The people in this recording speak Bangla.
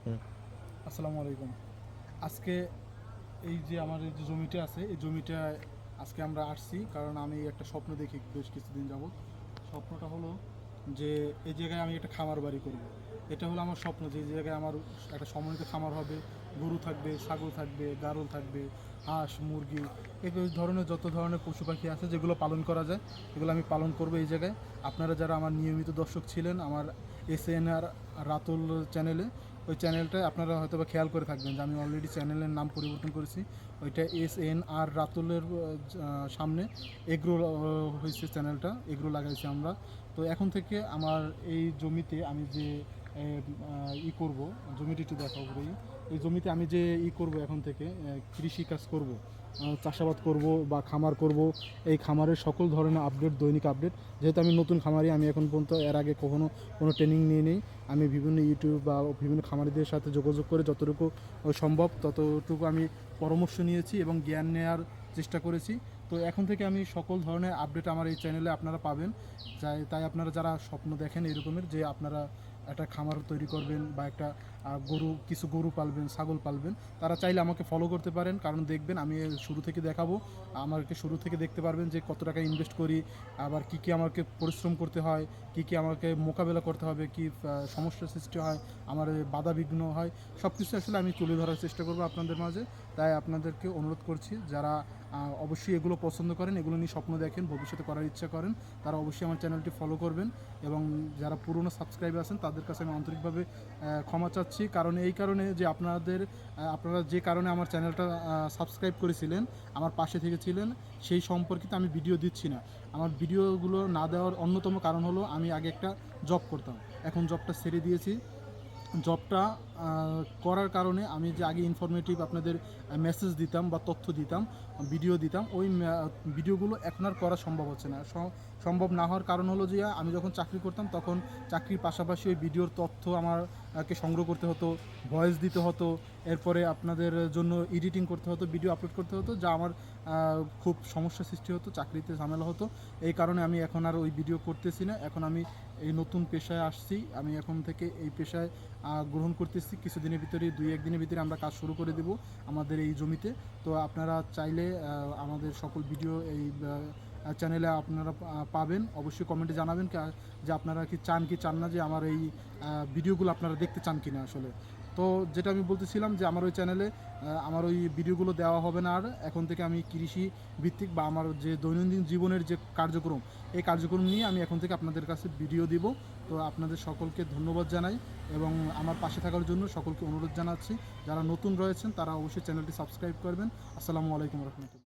হুম। আসসালামু আলাইকুম। আজকে এই যে আমার এই যে জমিটা আছে, এই জমিটা আজকে আমরা আসছি কারণ আমি একটা স্বপ্ন দেখি বেশ কিছুদিন যাবত। স্বপ্নটা হলো যে এই জায়গায় আমি একটা খামার বাড়ি করব। এটা হলো আমার স্বপ্ন যে এই জায়গায় আমার একটা সমন্বিত খামার হবে। গরু থাকবে, ছাগল থাকবে, গারল থাকবে, হাঁস, মুরগি, এই ধরনের যত ধরনের পশু পাখি আছে যেগুলো পালন করা যায় এগুলো আমি পালন করব এই জায়গায়। আপনারা যারা আমার নিয়মিত দর্শক ছিলেন আমার SNR রাতুল চ্যানেলে, ওই চ্যানেলটায় আপনারা হয়তো বা খেয়াল করে থাকবেন যে আমি অলরেডি চ্যানেলের নাম পরিবর্তন করেছি। ওইটা SNR রাতুলের সামনে এগ্রো হয়েছে চ্যানেলটা, এগ্রো লাগাইছি আমরা। তো এখন থেকে আমার এই জমিতে আমি যে করব, জমিটি একটু দেখাবো এই জমিতে আমি যে করব এখন থেকে কৃষি কাজ করব, চাষাবাদ করব বা খামার করব। এই খামারের সকল ধরনের আপডেট, দৈনিক আপডেট, যেহেতু আমি নতুন খামারি, আমি এখন পর্যন্ত এর আগে কখনো কোনো ট্রেনিং নিয়ে নেই। আমি বিভিন্ন ইউটিউব বা বিভিন্ন খামারিদের সাথে যোগাযোগ করে যতটুকু সম্ভব ততটুকু আমি পরামর্শ নিয়েছি এবং জ্ঞান নেওয়ার চেষ্টা করেছি। তো এখন থেকে আমি সকল ধরনের আপডেট আমার এই চ্যানেলে আপনারা পাবেন। তাই আপনারা যারা স্বপ্ন দেখেন এরকমের যে আপনারা একটা খামার তৈরি করবেন বা একটা কিছু গরু পালবেন, ছাগল পালবেন, তারা চাইলে আমাকে ফলো করতে পারেন। কারণ দেখবেন আমি শুরু থেকে দেখাবো, আমাকে শুরু থেকে দেখতে পারবেন যে কত টাকা ইনভেস্ট করি, আবার কি আমাকে পরিশ্রম করতে হয়, কি আমাকে মোকাবেলা করতে হবে, কি সমস্যার সৃষ্টি হয়, আমার বাধা বিঘ্ন হয়, সব কিছু আসলে আমি তুলে ধরার চেষ্টা করবো আপনাদের মাঝে। তাই আপনাদেরকে অনুরোধ করছি যারা অবশ্যই এগুলো পছন্দ করেন, এগুলো নিয়ে স্বপ্ন দেখেন, ভবিষ্যতে করার ইচ্ছা করেন, তারা অবশ্যই আমার চ্যানেলটি ফলো করবেন। এবং যারা পুরনো সাবস্ক্রাইবার আছেন তাদের কাছে আমি আন্তরিকভাবে ক্ষমা চাচ্ছি, কারণ এই কারণে যে আপনারা যে কারণে আমার চ্যানেলটা সাবস্ক্রাইব করেছিলেন, আমার পাশে থেকেছিলেন, সেই সম্পর্কিত আমি ভিডিও দিচ্ছি না। আমার ভিডিওগুলো না দেওয়ার অন্যতম কারণ হলো আমি আগে একটা জব করতাম, এখন জবটা ছেড়ে দিয়েছি। জবটা করার কারণে আমি যে আগে ইনফরমেটিভ আপনাদের মেসেজ দিতাম বা তথ্য দিতাম, ভিডিও দিতাম, ওই ভিডিওগুলো এখন আর করা সম্ভব হচ্ছে না। সম্ভব না হওয়ার কারণ হলো যে আমি যখন চাকরি করতাম তখন চাকরির পাশাপাশি ওই ভিডিওর তথ্য আমাকে সংগ্রহ করতে হতো, ভয়েস দিতে হতো, এরপরে আপনাদের জন্য এডিটিং করতে হতো, ভিডিও আপলোড করতে হতো, যা আমার খুব সমস্যা সৃষ্টি হতো, চাকরিতে ঝামেলা হতো। এই কারণে আমি এখন আর ওই ভিডিও করতেছি না। এখন আমি এই নতুন পেশায় আসছি, আমি এখন থেকে এই পেশায় গ্রহণ করতেছি। কিছুদিনের ভিতরে, 2-1 দিনের ভিতরে আমরা কাজ শুরু করে দেব আমাদের এই জমিতে। তো আপনারা চাইলে আমাদের সকল ভিডিও এই চ্যানেলে আপনারা পাবেন। অবশ্যই কমেন্টে জানাবেন যে আপনারা কি চান না যে আমার এই ভিডিওগুলো আপনারা দেখতে চান কিনা আসলে। তো যেটা আমি বলতেছিলাম যে আমার ওই চ্যানেলে আমার ওই ভিডিওগুলো দেওয়া হবে না আর। এখন থেকে আমি কৃষি ভিত্তিক বা আমার যে দৈনন্দিন জীবনের যে কার্যক্রম, এই কার্যক্রম নিয়ে আমি এখন থেকে আপনাদের কাছে ভিডিও দিব। তো আপনাদের সকলকে ধন্যবাদ জানাই এবং আমার পাশে থাকার জন্য সকলকে অনুরোধ জানাচ্ছি। যারা নতুন রয়েছেন তারা অবশ্যই চ্যানেলটি সাবস্ক্রাইব করবেন। আসসালামু আলাইকুম রহমতুল্লাহ।